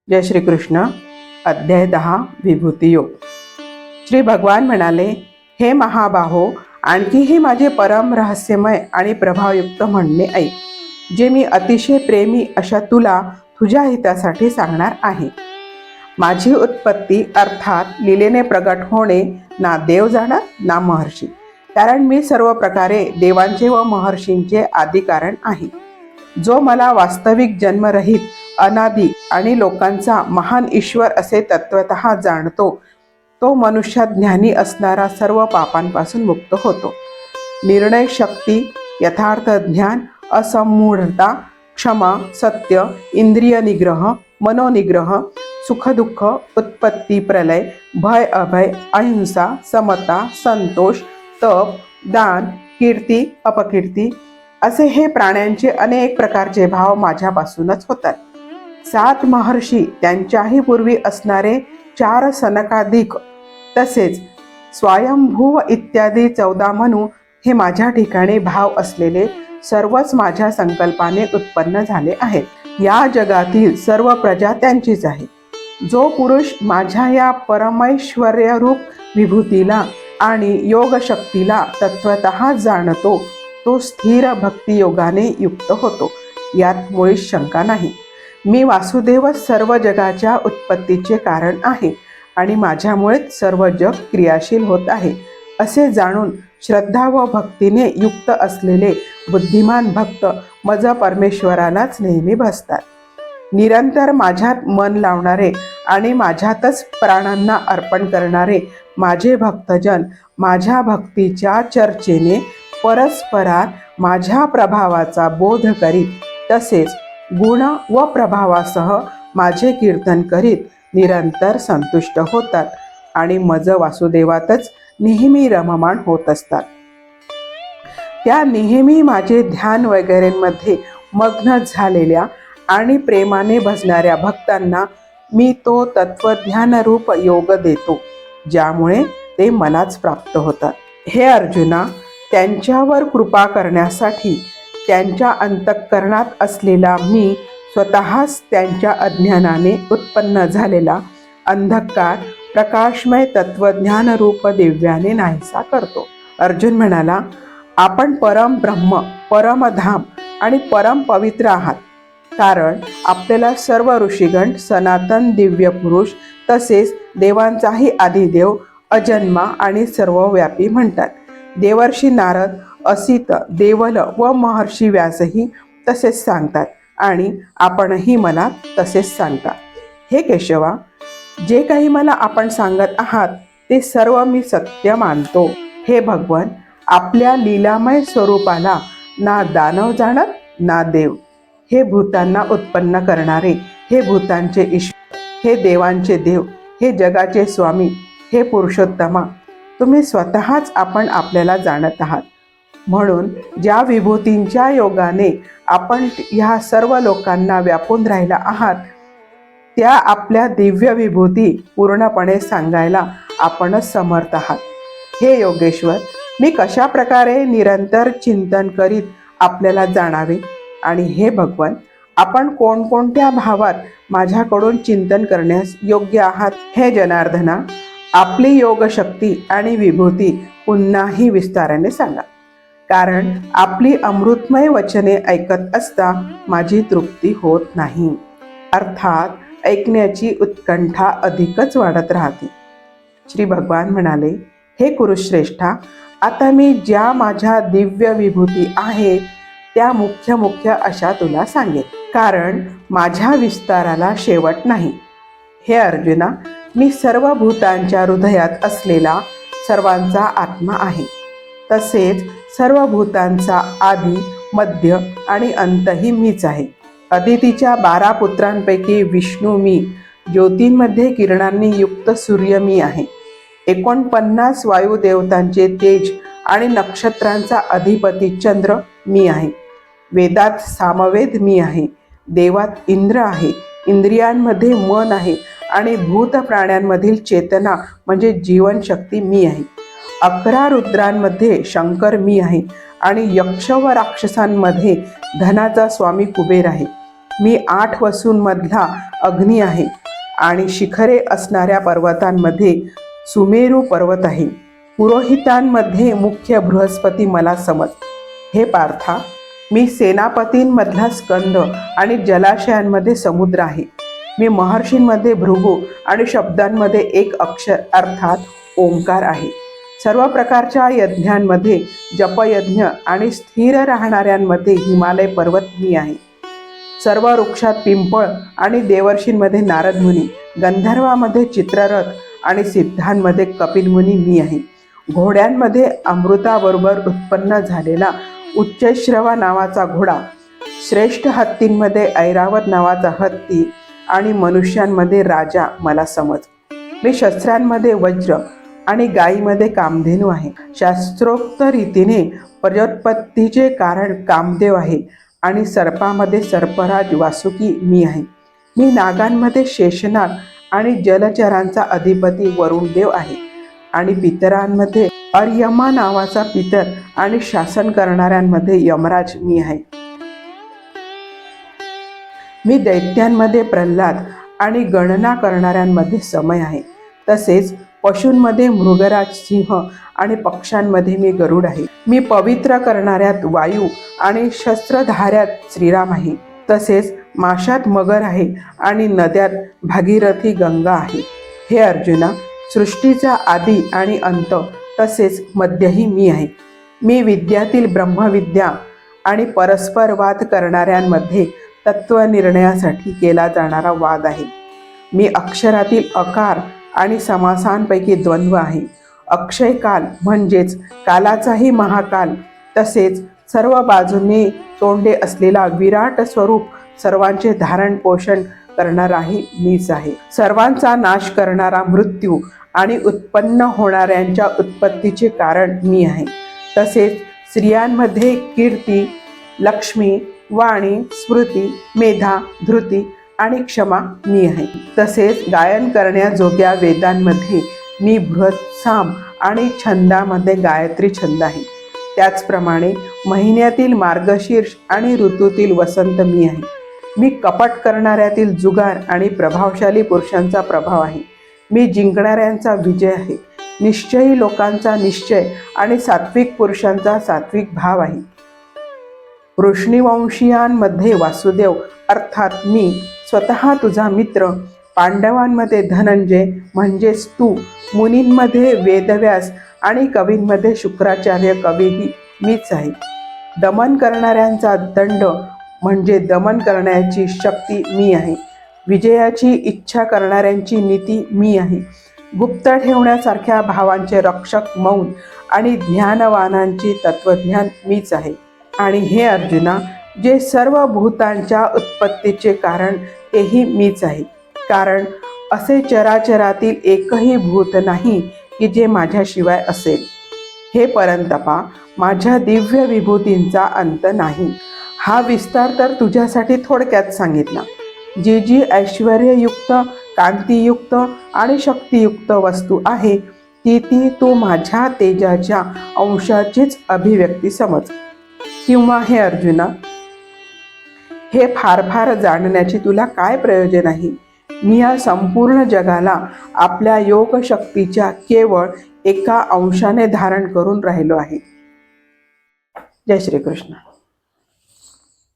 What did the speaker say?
जय श्री कृष्ण. अध्याय 10 विभूती योग. श्री भगवान म्हणाले, हे महाबाहो, आणखीही माझे परम रहस्यमय आणि प्रभावयुक्त म्हणणे ऐक, जे मी अतिशय प्रेमी अशा तुला तुझ्या हितासाठी सांगणार आहे. माझी उत्पत्ती अर्थात लीलेने प्रगट होणे ना देव जाणार ना महर्षी, कारण मी सर्व प्रकारे देवांचे व महर्षींचे आदिकारण आहे. जो मला वास्तविक जन्मरहित अनादी आणि लोकांचा महान ईश्वर असे तत्वतः जाणतो, तो मनुष्यात ज्ञानी असणारा सर्व पापांपासून मुक्त होतो. निर्णय शक्ती, यथार्थ ज्ञान, असंमूढता, क्षमा, सत्य, इंद्रिय निग्रह, मनोनिग्रह, सुखदुःख, उत्पत्ती प्रलय, भय अभय, अहिंसा, समता, संतोष, तप, दान, कीर्ती, अपकीर्ती असे हे प्राण्यांचे अनेक प्रकारचे भाव माझ्यापासूनच होतात. 7 महर्षी, त्यांच्याही पूर्वी असणारे 4 सनकादिक, तसेच स्वयंभूव इत्यादी 14 मनू हे माझ्या ठिकाणी भाव असलेले सर्वच माझ्या संकल्पाने उत्पन्न झाले आहेत. या जगातील सर्व प्रजा त्यांचीच आहे. जो पुरुष माझ्या या परमैश्वर्यरूप विभूतीला आणि योगशक्तीला तत्वतः जाणतो, तो स्थिर भक्तियोगाने युक्त होतो. यात मुळीच शंका नाही. मी वासुदेवच सर्व जगाच्या उत्पत्तीचे कारण आहे आणि माझ्यामुळेच सर्व जग क्रियाशील होत आहे, असे जाणून श्रद्धा व भक्तीने युक्त असलेले बुद्धिमान भक्त मज परमेश्वरालाच नेहमी भजतात. निरंतर माझ्यात मन लावणारे आणि माझ्यातच प्राणांना अर्पण करणारे माझे भक्तजन माझ्या भक्तीच्या चर्चेने परस्परात माझ्या प्रभावाचा बोध करीत, तसेच गुण व प्रभावासह माझे कीर्तन करीत निरंतर संतुष्ट होतात आणि मज वासुदेवातच नेहमी रममाण होत असतात. त्या नेहमी माझे ध्यान वगैरेंमध्ये मग्न झालेल्या आणि प्रेमाने भजणाऱ्या भक्तांना मी तो तत्वज्ञानरूप योग देतो, ज्यामुळे ते मलाच प्राप्त होतात. हे अर्जुना, त्यांच्यावर कृपा करण्यासाठी त्यांच्या अंतःकरणात असलेला मी स्वतःच त्यांच्या अज्ञानाने उत्पन्न झालेला अंधकार प्रकाशमय तत्वज्ञानरूप दिव्याने नाहीसा करतो. अर्जुन म्हणाला, आपण परम ब्रह्म, परमधाम आणि परम पवित्र आहात, कारण आपल्याला सर्व ऋषीगण सनातन दिव्य पुरुष तसेच देवांचाही आदिदेव, अजन्मा आणि सर्वव्यापी म्हणतात. देवर्षी नारद, असित, देवल व महर्षी व्यासही तसेच सांगतात आणि आपणही मला तसेच सांगता. हे केशवा, जे काही मला आपण सांगत आहात ते सर्व मी सत्य मानतो. हे भगवन, आपल्या लीलामय स्वरूपाला ना दानव जाणत ना देव. हे भूतांना उत्पन्न करणारे, हे भूतांचे ईश्वर, हे देवांचे देव, हे जगाचे स्वामी, हे पुरुषोत्तमा, तुम्ही स्वतःच आपण आपल्याला जाणत आहात. म्हणून ज्या विभूतींच्या योगाने आपण ह्या सर्व लोकांना व्यापून राहिला आहात, त्या आपल्या दिव्य विभूती पूर्णपणे सांगायला आपणच समर्थ आहात. हे योगेश्वर, मी कशा प्रकारे निरंतर चिंतन करीत आपल्याला जाणावे, आणि हे भगवान, आपण कोणकोणत्या भावात माझ्याकडून चिंतन करण्यास योग्य आहात. हे जनार्दना, आपली योगशक्ती आणि विभूती पुन्हाही विस्ताराने सांगा, कारण आपली अमृतमय वचने ऐकत असता माझी तृप्ती होत नाही. अर्थात ऐकण्याची उत्कंठा अधिकच वाढत राहते. श्री भगवान म्हणाले, हे कुरुश्रेष्ठा, आता मी ज्या माझ्या दिव्य विभूती आहेत त्या मुख्य अशा तुला सांगेन, कारण माझ्या विस्ताराला शेवट नाही. हे अर्जुना, मी सर्व भूतांच्या हृदयात असलेला सर्वांचा आत्मा आहे. तसेच सर्व भूतांचा आदी, मध्य आणि अंतही मीच आहे. अदितीच्या 12 पुत्रांपैकी विष्णू मी, ज्योतींमध्ये किरणांनी युक्त सूर्य मी आहे. 49 वायुदेवतांचे तेज आणि नक्षत्रांचा अधिपती चंद्र मी आहे. वेदात सामवेद मी आहे. देवात इंद्र आहे. इंद्रियांमध्ये मन आहे आणि भूत प्राण्यांमधील चेतना म्हणजे जीवनशक्ती मी आहे. 11 रुद्रांमध्ये शंकर मी आहे आणि यक्ष व राक्षसांमध्ये धनाचा स्वामी कुबेर आहे. मी 8 वसूंमधला अग्नी आहे आणि शिखरे असणाऱ्या पर्वतांमध्ये सुमेरू पर्वत आहे. पुरोहितांमध्ये मुख्य बृहस्पती मला समज. हे पार्था, मी सेनापतींमधला स्कंद आणि जलाशयांमध्ये समुद्र आहे. मी महर्षींमध्ये भृगू आणि शब्दांमध्ये एक अक्षर अर्थात ओंकार आहे. सर्व प्रकारच्या यज्ञांमध्ये जपयज्ञ आणि स्थिर राहणाऱ्यांमध्ये हिमालय पर्वत मी आहे. सर्व वृक्षात पिंपळ आणि देवर्षींमध्ये नारद मुनी, गंधर्वामध्ये चित्ररथ आणि सिद्धांमध्ये कपिल मुनी मी आहे. घोड्यांमध्ये अमृताबरोबर उत्पन्न झालेला उच्चैश्रवा नावाचा घोडा, श्रेष्ठ हत्तींमध्ये ऐरावत नावाचा हत्ती आणि मनुष्यांमध्ये राजा मला समज. मी शस्त्रांमध्ये वज्र आणि गायीमध्ये कामधेनू आहे. शास्त्रोक्त रीतीने प्रजोत्पत्तीचे कारण कामदेव आहे आणि सर्पामध्ये सर्पराज वासुकी मी आहे. मी नागांमध्ये शेषनाग आणि जलचरांचा अधिपती वरुणदेव आहे आणि पितरांमध्ये अर्यमा नावाचा पितर आणि शासन करणाऱ्यांमध्ये यमराज मी आहे. मी दैत्यांमध्ये प्रल्हाद आणि गणना करणाऱ्यांमध्ये समय आहे. तसेच पशूंमध्ये मृगराज सिंह आणि पक्ष्यांमध्ये मी गरुड आहे. मी पवित्र करणाऱ्यात वायू आणि शस्त्रधाऱ्यात श्रीराम आहे. तसेच माशात मगर आहे आणि नद्यात भागीरथी गंगा आहे. हे अर्जुना, सृष्टीचा आदी आणि अंत तसेच मध्यही मी आहे. मी विद्यातील ब्रह्मविद्या आणि परस्पर वाद करणाऱ्यांमध्ये तत्वनिर्णयासाठी केला जाणारा वाद आहे. मी अक्षरातील अकार आणि समासांपैकी द्वंद्व आहे. अक्षय काल म्हणजेच कालाचाही महाकाल तसेच सर्व बाजूने तोंडे असलेला विराट स्वरूप सर्वांचे धारण पोषण करणाराही मीच आहे. सर्वांचा नाश करणारा मृत्यू आणि उत्पन्न होणाऱ्यांच्या उत्पत्तीचे कारण मी आहे. तसेच स्त्रियांमध्ये कीर्ती, लक्ष्मी, वाणी, स्मृती, मेधा, धृती आणि क्षमा मी आहे. तसेच गायन करण्याजोग्या वेदांमध्ये मी बृहत्साम आणि छंदामध्ये गायत्री छंद आहे. त्याचप्रमाणे महिन्यातील मार्गशीर्ष आणि ऋतूतील वसंत मी आहे. मी कपट करणाऱ्यातील जुगार आणि प्रभावशाली पुरुषांचा प्रभाव आहे. मी जिंकणाऱ्यांचा विजय आहे. निश्चयी लोकांचा निश्चय आणि सात्विक पुरुषांचा सात्विक भाव आहे. वृष्णीवंशीयांमध्ये वासुदेव अर्थात मी स्वतः तुझा मित्र, पांडवांमध्ये धनंजय म्हणजेच तू, मुनींमध्ये वेदव्यास आणि कवींमध्ये शुक्राचार्य कवीही मीच आहे. दमन करणाऱ्यांचा दंड म्हणजे दमन करण्याची शक्ती मी आहे. विजयाची इच्छा करणाऱ्यांची नीती मी आहे. गुप्त ठेवण्यासारख्या भावांचे रक्षक मौन आणि ज्ञानवानांची तत्वज्ञान मीच आहे. आणि हे अर्जुना, जे सर्व भूतांच्या उत्पत्तीचे कारण तेही मीच आहे. कारण असे चराचरातील एकही भूत नाही की जे माझ्याशिवाय असेल. हे परंतपा, माझ्या दिव्य विभूतींचा अंत नाही. हा विस्तार तर तुझ्यासाठी थोडक्यात सांगितला. जी जी ऐश्वर्ययुक्त, कांतियुक्त आणि शक्तियुक्त वस्तू आहे ती ती तू माझ्या तेजाच्या अंशाचीच अभिव्यक्ती समज. किंवा हे अर्जुना, हे फार फार जाणण्याची तुला काय प्रयोजन आहे? मी या संपूर्ण जगाला आपल्या योग शक्तीच्या केवळ एका अंशाने धारण करून राहिलो आहे. जय श्री कृष्ण.